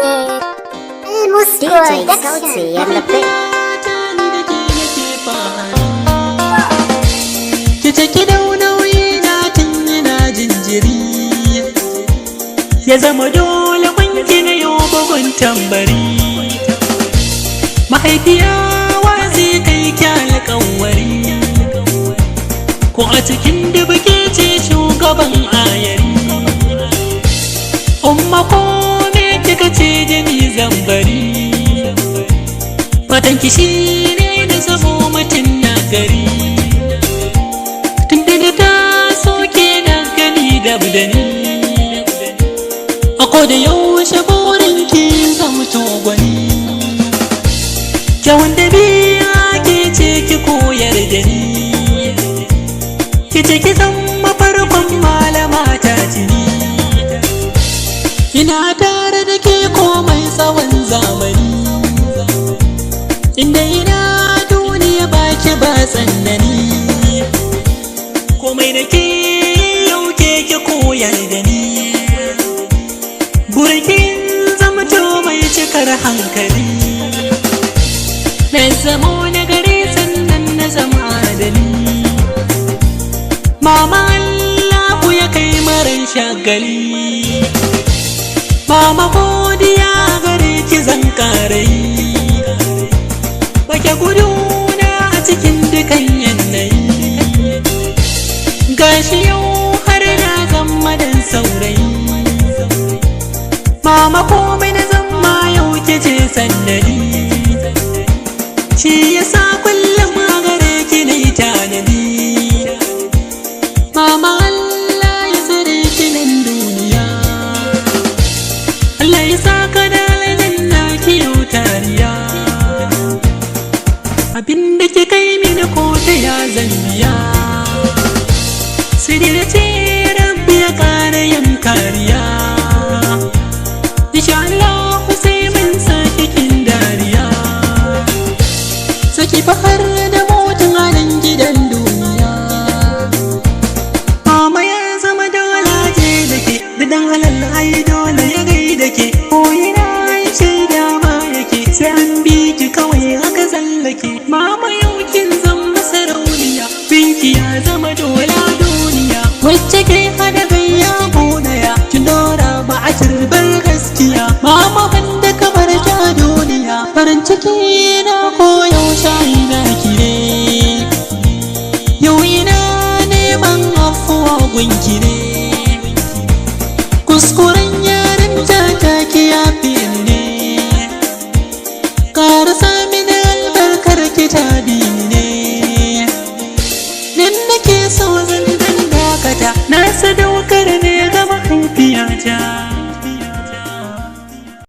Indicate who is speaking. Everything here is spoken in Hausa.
Speaker 1: DJ Sauti and the Big.
Speaker 2: Kice ki nauyi na tun yana jinjiri, ya zama dole kwanki na yau bugun tambari. Mahaifiya wa zai kai ki alƙawari, ko a cikin dubu ke ce shugaban ayari. Umma ko me kika ce da ni zan bari, fatan ki shi ne da zamo mutum na gari. Tunda da ta soke na gani da ni, a koda yaushe burin ki zamto gwani. Kyawun da biya ke ce ki koyar da ni, ki ce ki zama farkon malama ta jini. Ina tare da ke komai tsawon zamani, inda ina duniya baki ba tsanani. Komai da ke yau ke ki koyar da ni, burkin zamto mai cikar hankali. Na zamo na gari sannan na zama adali, mama Allah ya kai maran shagali. Mama godiya gare ki zan karai, bake guduna a cikin dukan yanayi. Gashi yau har na zama dan saurayi, mama komai na zama yau ke ce sannani. Shi yasa kullum gare ki na yi tanadi, mama Allah ya tsare ki nan duniya. Allah ya saka da aljanna ki yau tariya, abinda ki kai mini ko ta ya zan biya. Sai da ce Rabbi ya kara yin kariya, insha Allah sai mun saki kin dariya. Saki fahar da motin halin gidan duniya, mama ya zama dole ce da ke, da dan halal ai dole ya gaida ke. Koyina ai shaida ma yake, sai an bi ki kawai haka zallake. Mama yau kin zama sarauniya, binki ya zama dole duniya. Wacce ke hada gayya godaya, kin dora ba a turbar gaskiya. Mama banda kamar ta duniya, farin ciki na koyaushe ina ki ne. Yau ina neman afuwa gunki ne, kuskuren yarin ta ki yafe ne. Kara sami da albarkar ki ta bi ne, nan nake so zan dakata, na sadaukar ne ga mahaifiyata.